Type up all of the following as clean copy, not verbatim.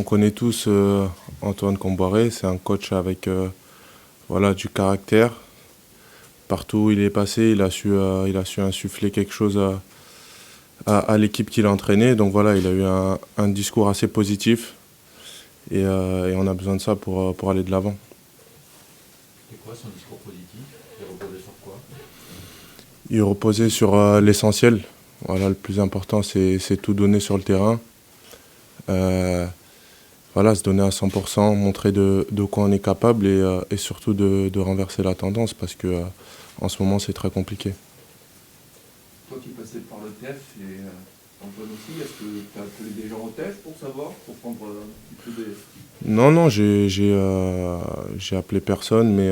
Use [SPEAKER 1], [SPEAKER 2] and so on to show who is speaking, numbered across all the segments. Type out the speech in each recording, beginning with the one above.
[SPEAKER 1] connaît tous Antoine Comboiré, c'est un coach avec du caractère. Partout où il est passé, il a su insuffler quelque chose à l'équipe qu'il a entraînée. Donc voilà, il a eu un discours assez positif et on a besoin de ça pour aller de l'avant.
[SPEAKER 2] C'était quoi son discours positif? Il reposait sur quoi?
[SPEAKER 1] Il reposait sur l'essentiel. Voilà, le plus important, c'est tout donner sur le terrain. Se donner à 100%, montrer de quoi on est capable et surtout de renverser la tendance parce que en ce moment, c'est très compliqué.
[SPEAKER 3] Toi qui passais par le TEF et Antoine aussi, est-ce que tu as appelé des gens au TEF pour savoir, pour prendre un petit peu des...
[SPEAKER 1] Non, j'ai appelé personne, mais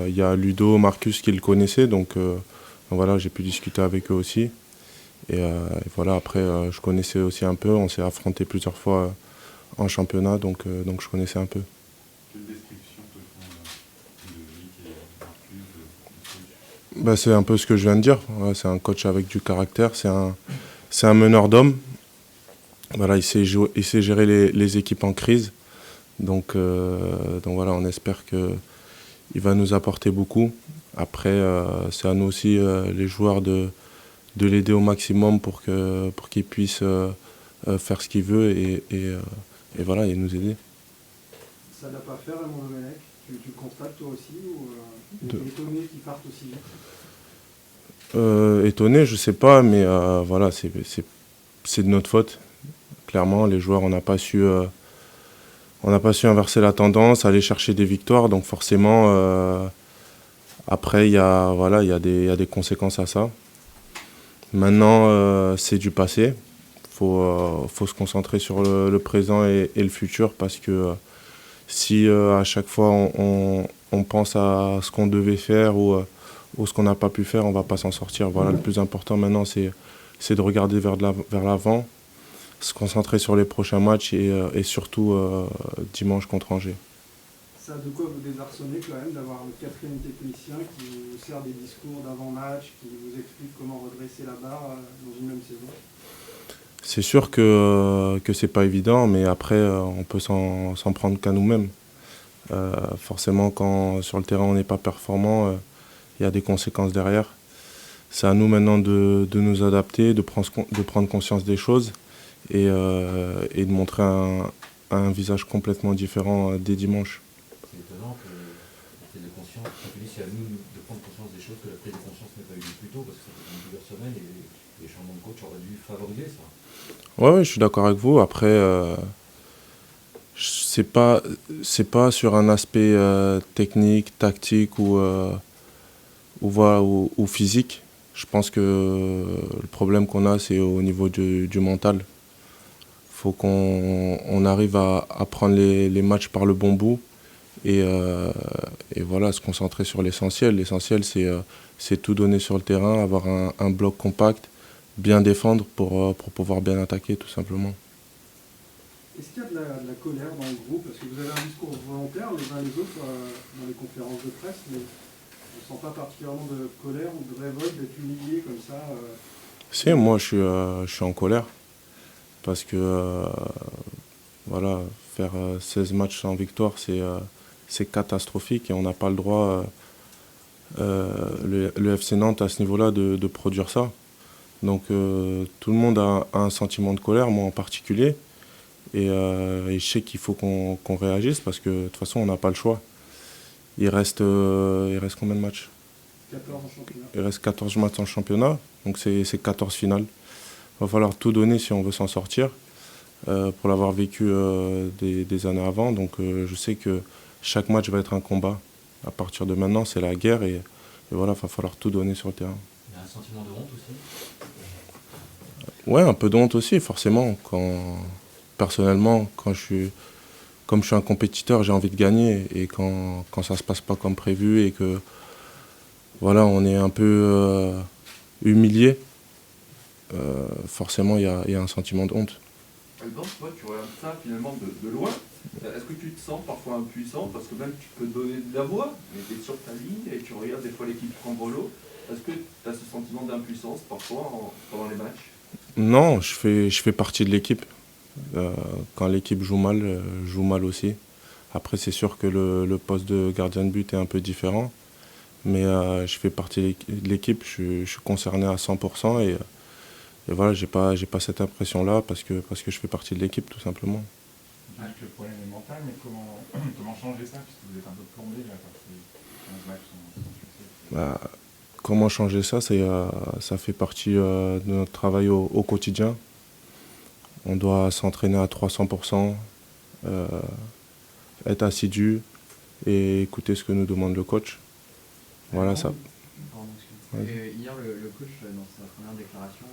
[SPEAKER 1] il y a Ludo, Marcus qui le connaissaient, donc voilà, j'ai pu discuter avec eux aussi. Et voilà, après, je connaissais aussi un peu, on s'est affronté plusieurs fois en championnat, donc je connaissais un peu.
[SPEAKER 4] Quelle description te font Ludovic et Marcus du coach?
[SPEAKER 1] C'est un peu ce que je viens de dire. Ouais, c'est un coach avec du caractère, c'est un meneur d'hommes. Voilà, il sait gérer les équipes en crise. Donc voilà, on espère qu'il va nous apporter beaucoup. Après, c'est à nous aussi, les joueurs, de l'aider au maximum pour qu'il puisse faire ce qu'il veut et voilà, et nous aider.
[SPEAKER 5] Ça l'a pas fait Raymond Domenech? Tu le constates toi aussi ou t'es étonné qu'il parte aussi vite?
[SPEAKER 1] Étonné, je sais pas, mais voilà, c'est de notre faute. Clairement, les joueurs, on n'a pas su inverser la tendance, aller chercher des victoires, donc forcément, après, il y a des conséquences à ça. Maintenant, c'est du passé. Faut se concentrer sur le présent et le futur parce que si à chaque fois on pense à ce qu'on devait faire ou ce qu'on n'a pas pu faire, on ne va pas s'en sortir. Voilà, le plus important maintenant, c'est de regarder vers l'avant, se concentrer sur les prochains matchs et surtout dimanche contre Angers.
[SPEAKER 5] Ça a de quoi vous désarçonner quand même d'avoir le quatrième technicien qui vous sert des discours d'avant-match, qui vous explique comment redresser la barre dans une même saison?
[SPEAKER 1] C'est sûr que c'est pas évident, mais après, on peut s'en prendre qu'à nous-mêmes. Forcément, quand sur le terrain on n'est pas performant, il y a des conséquences derrière. C'est à nous maintenant de nous adapter, de prendre conscience des choses et de montrer un visage complètement différent dès dimanche.
[SPEAKER 2] C'est étonnant que la prise de conscience, quand tu dis c'est à nous de prendre conscience des choses, que la prise de conscience n'ait pas eu lieu plus tôt, parce que ça fait plusieurs semaines et les changements de coach auraient dû favoriser ça.
[SPEAKER 1] Ouais, je suis d'accord avec vous. Après, c'est pas sur un aspect technique, tactique ou physique. Je pense que le problème qu'on a, c'est au niveau du mental. Faut qu'on arrive à prendre les matchs par le bon bout et voilà, se concentrer sur l'essentiel. L'essentiel, c'est tout donner sur le terrain, avoir un bloc compact, bien défendre pour pouvoir bien attaquer, tout simplement.
[SPEAKER 5] Est-ce qu'il y a de la colère dans le groupe? Parce que vous avez un discours volontaire les uns les autres dans les conférences de presse, mais je ne sens pas particulièrement de colère ou de révolte d'être humilié comme ça.
[SPEAKER 1] Si, moi, je suis en colère parce que voilà, faire 16 matchs sans victoire, c'est catastrophique et on n'a pas le droit, le FC Nantes, à ce niveau-là, de produire ça. Donc tout le monde a un sentiment de colère, moi en particulier. Et je sais qu'il faut qu'on réagisse parce que de toute façon, on n'a pas le choix. Il reste combien de matchs?
[SPEAKER 5] 14 en championnat.
[SPEAKER 1] Il reste 14 matchs en championnat, donc c'est 14 finales. Il va falloir tout donner si on veut s'en sortir, pour l'avoir vécu des années avant. Donc je sais que chaque match va être un combat. À partir de maintenant, c'est la guerre et voilà, il va falloir tout donner sur le terrain.
[SPEAKER 2] Il y a un sentiment de honte aussi.
[SPEAKER 1] Ouais, un peu de honte aussi, forcément. Personnellement, comme je suis un compétiteur, j'ai envie de gagner. Et quand ça se passe pas comme prévu et que voilà, on est un peu humilié, forcément, il y a un sentiment de honte.
[SPEAKER 3] Alban, toi, tu regardes ça finalement de loin. Est-ce que tu te sens parfois impuissant? Parce que même tu peux donner de la voix, mais tu es sur ta ligne et tu regardes des fois l'équipe prendre l'eau. Est-ce que tu as ce sentiment d'impuissance parfois pendant les matchs?
[SPEAKER 1] Non, je fais partie de l'équipe. Quand l'équipe joue mal, je joue mal aussi. Après, c'est sûr que le poste de gardien de but est un peu différent. Mais je fais partie de l'équipe, je suis concerné à 100% et voilà, j'ai pas cette impression-là parce que je fais partie de l'équipe tout simplement.
[SPEAKER 4] Je dis que le problème est mental, mais comment changer ça, puisque vous êtes un peu plombé là, par ces 15 matchs sans succès.
[SPEAKER 1] Bah, comment changer ça, ça fait partie de notre travail au quotidien. On doit s'entraîner à 300%, euh, être assidu et écouter ce que nous demande le coach. Voilà ça.
[SPEAKER 6] Pardon, excuse-moi. Hier, le coach, dans sa première déclaration,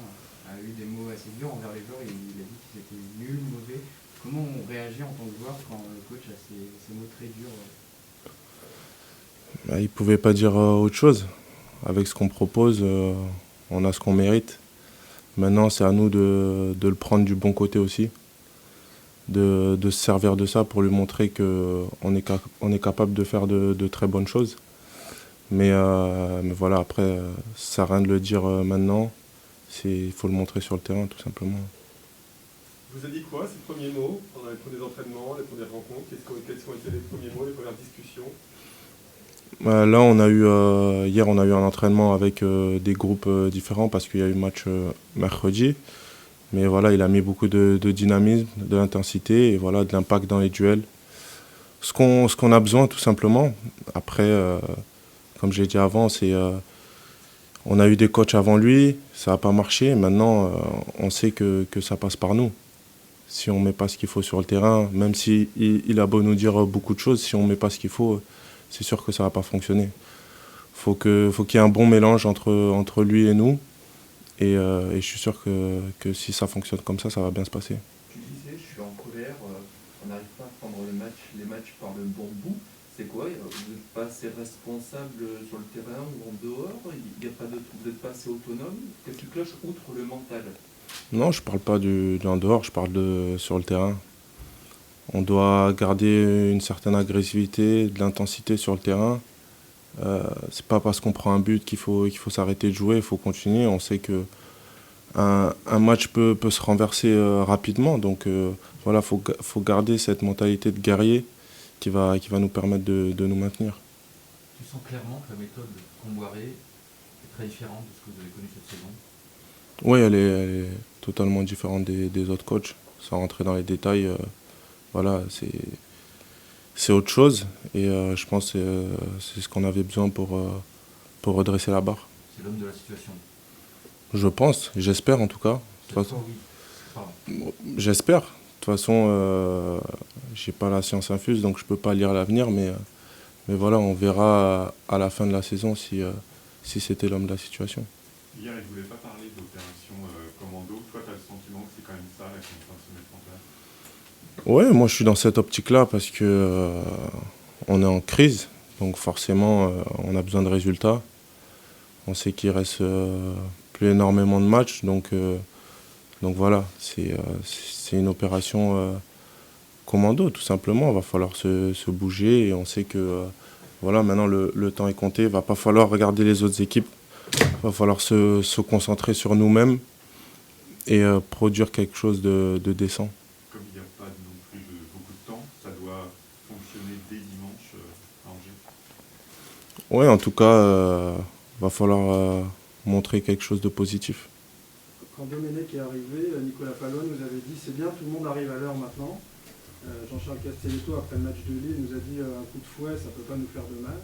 [SPEAKER 6] a eu des mots assez durs envers les joueurs. Il a dit qu'ils étaient nuls, mauvais. Comment on réagit en tant que joueur quand le coach a ces mots très durs
[SPEAKER 1] Bah, il ne pouvait pas dire autre chose. Avec ce qu'on propose, on a ce qu'on mérite. Maintenant, c'est à nous de le prendre du bon côté aussi, de se servir de ça pour lui montrer qu'on est capable de faire de très bonnes choses. Mais voilà, après, ça sert à rien de le dire maintenant. Il faut le montrer sur le terrain, tout simplement.
[SPEAKER 3] Vous avez dit quoi, ces premiers mots, pendant les premiers entraînements, les premières rencontres? Quels ont été les premiers mots, les premières discussions?
[SPEAKER 1] Là, hier, on a eu un entraînement avec des groupes différents parce qu'il y a eu match mercredi. Mais voilà, il a mis beaucoup de dynamisme, de l'intensité et voilà, de l'impact dans les duels. Ce qu'on a besoin, tout simplement. Après, comme j'ai dit avant, on a eu des coachs avant lui, ça n'a pas marché. Maintenant, on sait que ça passe par nous. Si on ne met pas ce qu'il faut sur le terrain, même s'il il a beau nous dire beaucoup de choses, si on ne met pas ce qu'il faut, c'est sûr que ça ne va pas fonctionner. Faut qu'il y ait un bon mélange entre lui et nous. Et je suis sûr que si ça fonctionne comme ça va bien se passer.
[SPEAKER 3] Tu disais, je suis en colère, on n'arrive pas à prendre les matchs par le bon bout. C'est quoi? Vous n'êtes pas assez responsable sur le terrain ou en dehors? Vous n'êtes pas assez autonome? Qu'est-ce qui cloche outre le mental?
[SPEAKER 1] Non, je ne parle pas en dehors, je parle sur le terrain. On doit garder une certaine agressivité, de l'intensité sur le terrain. C'est pas parce qu'on prend un but qu'il faut s'arrêter de jouer, il faut continuer. On sait que un match peut se renverser rapidement. Donc voilà, faut garder cette mentalité de guerrier qui va nous permettre de nous maintenir.
[SPEAKER 2] Tu sens clairement que la méthode Comboiré est très différente de ce que vous avez connu cette saison?
[SPEAKER 1] Oui, elle est totalement différente des autres coachs. Sans rentrer dans les détails, voilà, c'est autre chose. Et je pense que c'est ce qu'on avait besoin pour redresser la barre.
[SPEAKER 2] C'est l'homme de la situation.
[SPEAKER 1] Je pense, j'espère en tout cas. De toute façon,
[SPEAKER 2] Oui. Pardon.
[SPEAKER 1] j'espère. De toute façon, j'ai pas la science infuse, donc je peux pas lire l'avenir, mais voilà, on verra à la fin de la saison si c'était l'homme de la situation.
[SPEAKER 4] Hier, il ne voulait pas parler d'opération commando. Toi, tu as le sentiment que c'est quand même ça là, qui est en train de se mettre en place?
[SPEAKER 1] Ouais, moi je suis dans cette optique-là parce que on est en crise, donc forcément on a besoin de résultats. On sait qu'il reste plus énormément de matchs, donc voilà, c'est une opération commando tout simplement. Il va falloir se bouger et on sait que voilà, maintenant le temps est compté. Il va pas falloir regarder les autres équipes. Il va falloir se concentrer sur nous-mêmes et produire quelque chose de décent.
[SPEAKER 4] Comme il n'y a pas non plus beaucoup de temps, ça doit fonctionner dès dimanche à Angers.
[SPEAKER 1] Oui, en tout cas, va falloir montrer quelque chose de positif.
[SPEAKER 5] Quand Domenech est arrivé, Nicolas Palone nous avait dit c'est bien, tout le monde arrive à l'heure maintenant. Jean-Charles Castelletto, après le match de Lille, nous a dit un coup de fouet, ça ne peut pas nous faire de mal.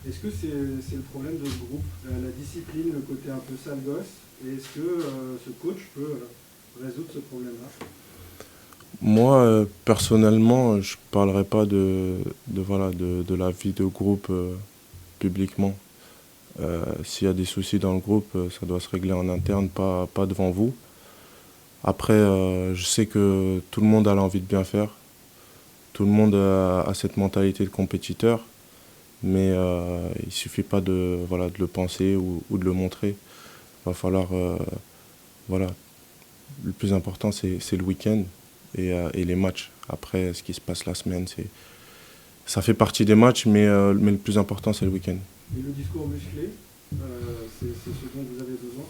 [SPEAKER 5] Est-ce que c'est le problème de ce groupe, la discipline, le côté un peu sale gosse? Et est-ce que ce coach peut résoudre ce problème-là?
[SPEAKER 1] Moi, personnellement, je ne parlerai pas de la vie de groupe publiquement. S'il y a des soucis dans le groupe, ça doit se régler en interne, pas devant vous. Après, je sais que tout le monde a l'envie de bien faire. Tout le monde a cette mentalité de compétiteur. Mais il ne suffit pas de le penser ou de le montrer. Il va falloir... le plus important, c'est le week-end et les matchs. Après, ce qui se passe la semaine, ça fait partie des matchs, mais le plus important, c'est le week-end.
[SPEAKER 5] Et le discours musclé, c'est ce dont vous avez besoin?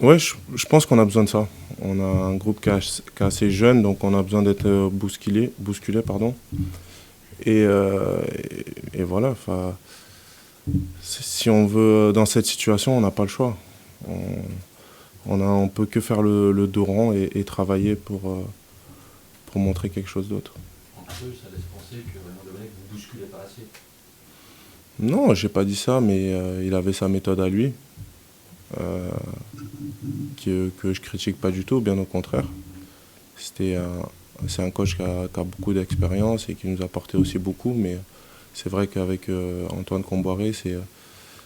[SPEAKER 1] Ouais, je pense qu'on a besoin de ça. On a un groupe qui est assez jeune, donc on a besoin d'être bousculé, pardon. Et voilà, si on veut, dans cette situation, on n'a pas le choix. On peut que faire le dos rond et travailler pour montrer quelque chose d'autre.
[SPEAKER 2] En peu, ça laisse penser que Raymond Domenech vous bousculez pas assez.
[SPEAKER 1] Non, j'ai pas dit ça, mais il avait sa méthode à lui, euh, que je critique pas du tout, bien au contraire. C'est un coach qui a beaucoup d'expérience et qui nous a apporté aussi beaucoup, mais c'est vrai qu'avec Antoine Comboiré,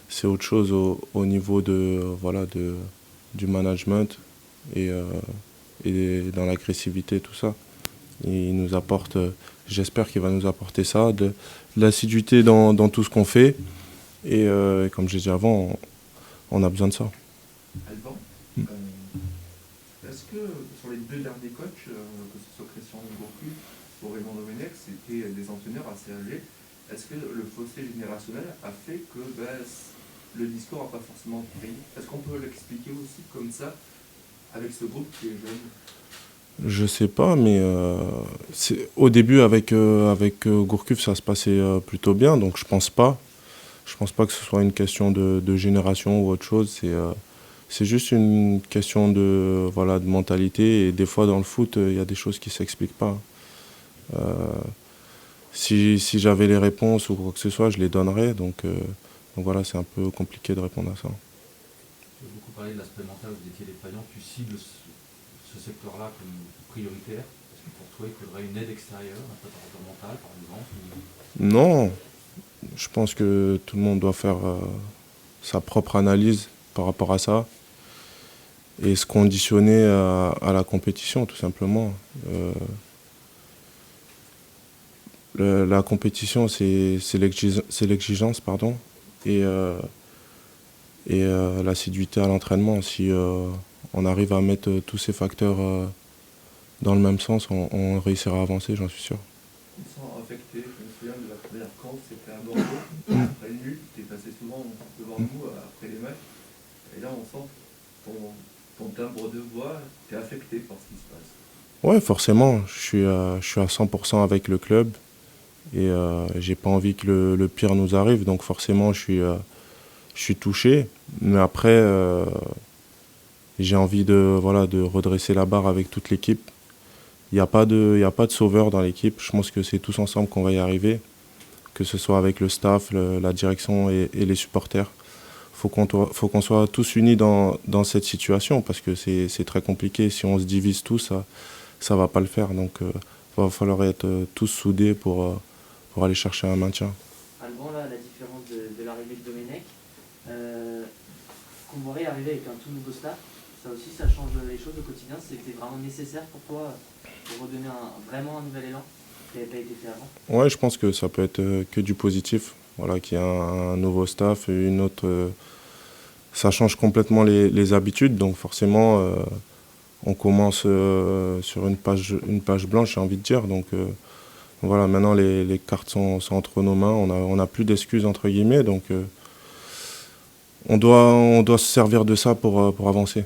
[SPEAKER 1] c'est autre chose au niveau du management et, euh, et dans l'agressivité, tout ça. Et il nous apporte, j'espère qu'il va nous apporter ça, de l'assiduité dans tout ce qu'on fait. Et comme j'ai dit avant, on a besoin de ça.
[SPEAKER 3] Alban, est-ce que sur les 2 derniers coachs, que ce soit Christian Gourcuff ou Raymond Domenech, c'était des entraîneurs assez âgés, est-ce que le fossé générationnel a fait que le discours n'a pas forcément pris? Est-ce qu'on peut l'expliquer aussi comme ça, avec ce groupe qui est jeune?
[SPEAKER 1] Je sais pas, mais au début avec Gourcuff, ça se passait plutôt bien, donc je pense pas. Je pense pas que ce soit une question de génération ou autre chose. C'est juste une question de mentalité. Et des fois, dans le foot, il y a des choses qui s'expliquent pas. Si j'avais les réponses ou quoi que ce soit, je les donnerais. Donc voilà, c'est un peu compliqué de répondre à ça.
[SPEAKER 2] Tu as beaucoup parlé de l'aspect mental, vous étiez défaillant. Tu cibles ce secteur-là comme prioritaire. Est-ce que pour toi, il faudrait une aide extérieure, un préparateur mental, par exemple
[SPEAKER 1] Non, je pense que tout le monde doit faire sa propre analyse par rapport à ça et se conditionner à la compétition, tout simplement. La compétition, c'est l'exigence, pardon, et l'assiduité à l'entraînement. Si on arrive à mettre tous ces facteurs dans le même sens, on réussira à avancer, j'en suis sûr.
[SPEAKER 3] Ils sont affectés. Je me souviens de la première camp, c'était à Bordeaux. Après une lutte, tu es passé souvent devant nous après les matchs. Et là, on sent ton timbre de voix, tu es affecté par ce qui se passe.
[SPEAKER 1] Ouais, forcément, je suis à 100% avec le club et j'ai pas envie que le pire nous arrive, donc forcément je suis touché. Mais après, j'ai envie de redresser la barre avec toute l'équipe. Il n'y a pas de sauveur dans l'équipe. Je pense que c'est tous ensemble qu'on va y arriver, que ce soit avec le staff, la direction et les supporters. Faut qu'on soit tous unis dans cette situation parce que c'est très compliqué. Si on se divise tous, ça va pas le faire. Donc il va falloir être tous soudés pour aller chercher un maintien.
[SPEAKER 7] Alban, là, la différence de l'arrivée de Domenech, Comboiré est arrivé avec un tout nouveau staff. Ça aussi, ça change les choses au quotidien. C'était vraiment nécessaire pour toi pour redonner vraiment un nouvel élan qui n'avait pas été fait avant?
[SPEAKER 1] Ouais, je pense que ça peut être que du positif. Voilà, qu'il y a un nouveau staff, une autre. Ça change complètement les habitudes, donc forcément, on commence sur une page blanche, j'ai envie de dire. Donc voilà, maintenant les cartes sont entre nos mains, on a plus d'excuses entre guillemets, donc on doit se servir de ça pour avancer.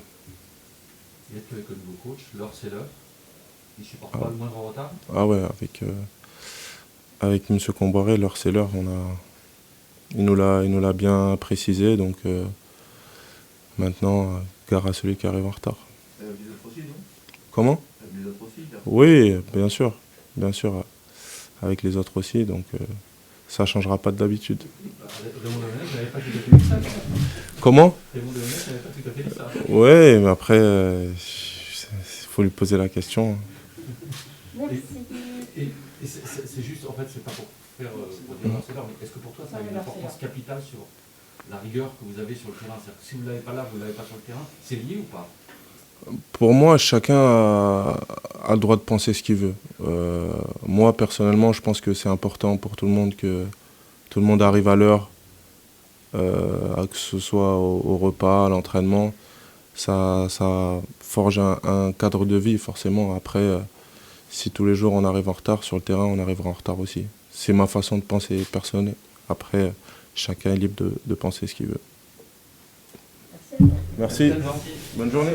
[SPEAKER 2] Il y a avec le nouveau coach, l'heure c'est l'heure. Il ne supporte pas le moindre retard.
[SPEAKER 1] Ah ouais, avec M. Comboiré, l'heure c'est l'heure. Il nous l'a bien précisé, donc maintenant, gare à celui qui arrive en retard.
[SPEAKER 3] Les autres aussi, non?
[SPEAKER 1] Comment?
[SPEAKER 3] Les autres aussi, là.
[SPEAKER 1] Oui, bien sûr, avec les autres aussi, donc ça ne changera pas d'habitude.
[SPEAKER 2] Raymond Domenech n'avait pas tout à fait dit ça.
[SPEAKER 1] Comment?
[SPEAKER 2] Raymond Domenech n'avait pas tout à fait dit ça.
[SPEAKER 1] Oui, mais après, il faut lui poser la question.
[SPEAKER 8] Merci.
[SPEAKER 2] Et c'est juste, en fait, c'est pas pour faire pour dire c'est l'heure, mais est-ce que pour toi ça a une importance capitale sur la rigueur que vous avez sur le terrain? C'est-à-dire que si vous ne l'avez pas là, vous ne l'avez pas sur le terrain, c'est lié ou pas?
[SPEAKER 1] Pour moi, chacun a le droit de penser ce qu'il veut. Moi, personnellement, je pense que c'est important pour tout le monde que tout le monde arrive à l'heure, que ce soit au repas, à l'entraînement. Ça forge un cadre de vie, forcément. Après, si tous les jours on arrive en retard sur le terrain, on arrivera en retard aussi. C'est ma façon de penser personnelle. Après, chacun est libre de penser ce qu'il veut.
[SPEAKER 8] Merci
[SPEAKER 1] Merci.
[SPEAKER 7] Merci.
[SPEAKER 1] Bonne journée.